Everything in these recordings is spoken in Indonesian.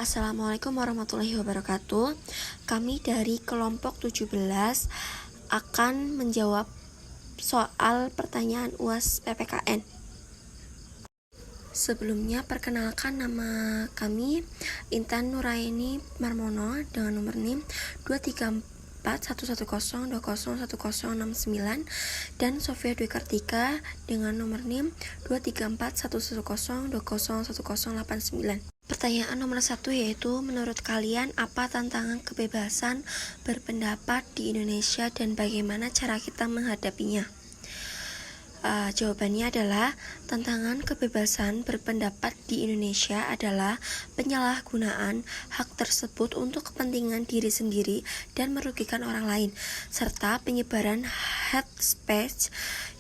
Assalamualaikum warahmatullahi wabarakatuh. Kami dari kelompok 17 akan menjawab soal pertanyaan UAS PPKN. Sebelumnya perkenalkan, nama kami Intan Nuraini Marmono dengan nomor NIM 2341102011069 dan Sofia Dwi Kartika dengan nomor NIM 2341102011089. Pertanyaan nomor 1 yaitu, menurut kalian apa tantangan kebebasan berpendapat di Indonesia dan bagaimana cara kita menghadapinya? Jawabannya adalah tantangan kebebasan berpendapat di Indonesia adalah penyalahgunaan hak tersebut untuk kepentingan diri sendiri dan merugikan orang lain, serta penyebaran hate speech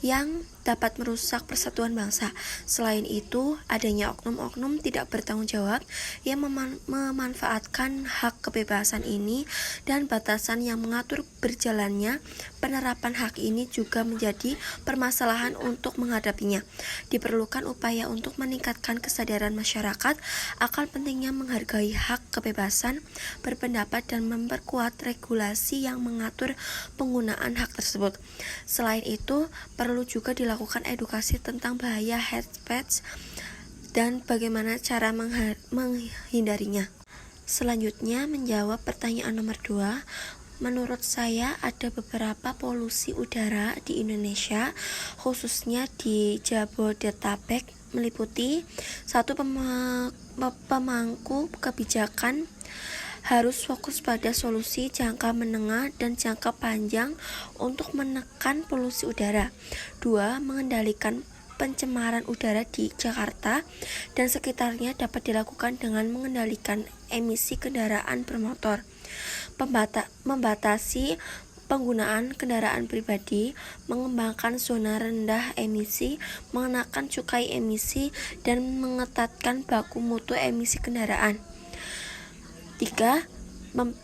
yang dapat merusak persatuan bangsa. Selain itu, adanya oknum-oknum tidak bertanggung jawab yang memanfaatkan hak kebebasan ini, dan batasan yang mengatur berjalannya penerapan hak ini juga menjadi permasalahan. Untuk menghadapinya, diperlukan upaya untuk meningkatkan kesadaran masyarakat akan pentingnya menghargai hak kebebasan berpendapat dan memperkuat regulasi yang mengatur penggunaan hak tersebut. Selain itu, perlu juga dilakukan edukasi tentang bahaya hate speech dan bagaimana cara menghindarinya. Selanjutnya, menjawab pertanyaan nomor 2. Menurut saya ada beberapa polusi udara di Indonesia, khususnya di Jabodetabek, meliputi 1. Pemangku kebijakan harus fokus pada solusi jangka menengah dan jangka panjang untuk menekan polusi udara. 2. Mengendalikan pencemaran udara di Jakarta dan sekitarnya dapat dilakukan dengan mengendalikan emisi kendaraan bermotor, membatasi penggunaan kendaraan pribadi, mengembangkan zona rendah emisi, mengenakan cukai emisi, dan mengetatkan baku mutu emisi kendaraan. 3.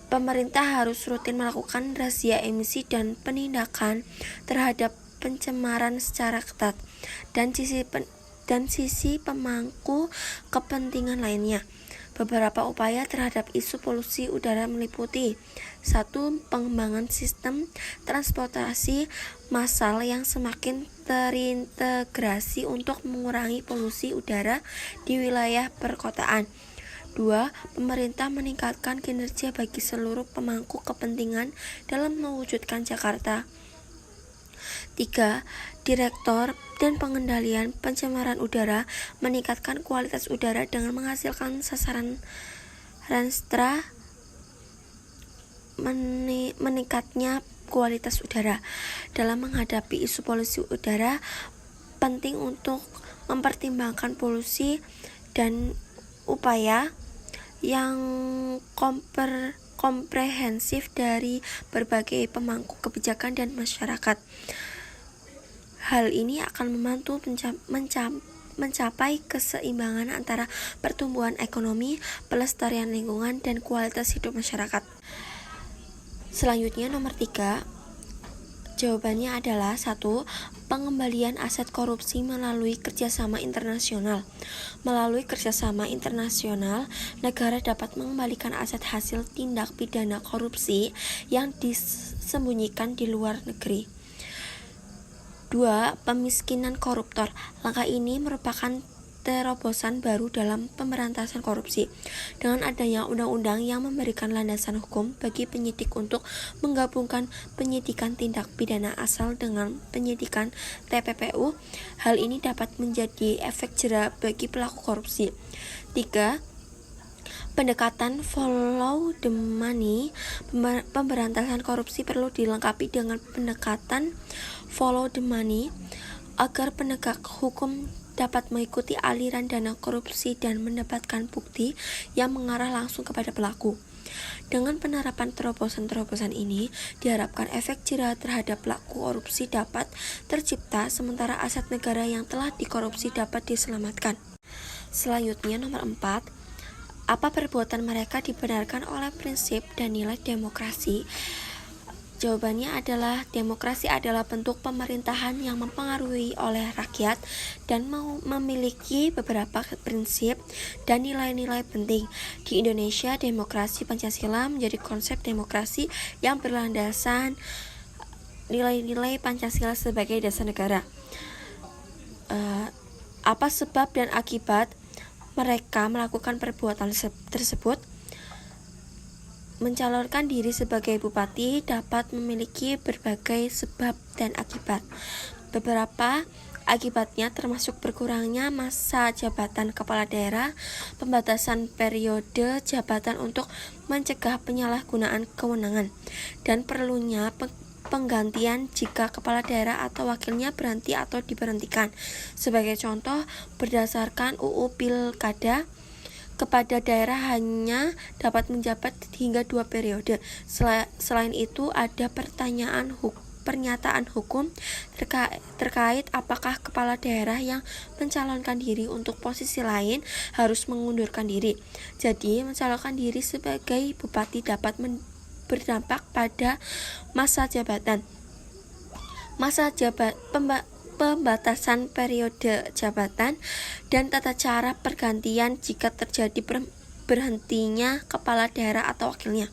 Pemerintah harus rutin melakukan razia emisi dan penindakan terhadap pencemaran secara ketat, dan sisi pemangku kepentingan lainnya. Beberapa upaya terhadap isu polusi udara meliputi 1. Pengembangan sistem transportasi massal yang semakin terintegrasi untuk mengurangi polusi udara di wilayah perkotaan. 2. Pemerintah meningkatkan kinerja bagi seluruh pemangku kepentingan dalam mewujudkan Jakarta. 3. Direktor dan pengendalian pencemaran udara meningkatkan kualitas udara dengan menghasilkan sasaran Renstra meningkatnya kualitas udara. Dalam menghadapi isu polusi udara, penting untuk mempertimbangkan polusi dan upaya yang komprehensif dari berbagai pemangku kebijakan dan masyarakat. Hal ini akan membantu mencapai keseimbangan antara pertumbuhan ekonomi, pelestarian lingkungan, dan kualitas hidup masyarakat. Selanjutnya nomor 3. Jawabannya adalah 1. Pengembalian aset korupsi melalui kerjasama internasional. Melalui kerjasama internasional, negara dapat mengembalikan aset hasil tindak pidana korupsi yang disembunyikan di luar negeri. 2. Pemiskinan koruptor. Langkah ini merupakan terobosan baru dalam pemberantasan korupsi. Dengan adanya undang-undang yang memberikan landasan hukum bagi penyidik untuk menggabungkan penyidikan tindak pidana asal dengan penyidikan TPPU, hal ini dapat menjadi efek jera bagi pelaku korupsi. 3. Pendekatan follow the money. Pemberantasan korupsi perlu dilengkapi dengan pendekatan follow the money agar penegak hukum dapat mengikuti aliran dana korupsi dan mendapatkan bukti yang mengarah langsung kepada pelaku. Dengan penerapan terobosan-terobosan ini, diharapkan efek jera terhadap pelaku korupsi dapat tercipta, sementara aset negara yang telah dikorupsi dapat diselamatkan. Selanjutnya nomor 4. Apa perbuatan mereka dibenarkan oleh prinsip dan nilai demokrasi? Jawabannya adalah demokrasi adalah bentuk pemerintahan yang mempengaruhi oleh rakyat dan memiliki beberapa prinsip dan nilai-nilai penting. Di Indonesia, demokrasi Pancasila menjadi konsep demokrasi yang berlandaskan nilai-nilai Pancasila sebagai dasar negara. Apa sebab dan akibat mereka melakukan perbuatan tersebut? Mencalonkan diri sebagai bupati dapat memiliki berbagai sebab dan akibat. Beberapa akibatnya termasuk berkurangnya masa jabatan kepala daerah, pembatasan periode jabatan untuk mencegah penyalahgunaan kewenangan, dan perlunya penggantian jika kepala daerah atau wakilnya berhenti atau diberhentikan. Sebagai contoh, berdasarkan UU Pilkada, kepada daerah hanya dapat menjabat hingga 2 periode. Selain itu, ada pernyataan hukum terkait apakah kepala daerah yang mencalonkan diri untuk posisi lain harus mengundurkan diri. Jadi, mencalonkan diri sebagai bupati dapat berdampak pada masa jabatan. Pembatasan periode jabatan, dan tata cara pergantian jika terjadi berhentinya kepala daerah atau wakilnya.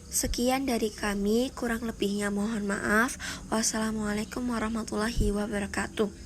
Sekian dari kami, kurang lebihnya mohon maaf. Wassalamualaikum warahmatullahi wabarakatuh.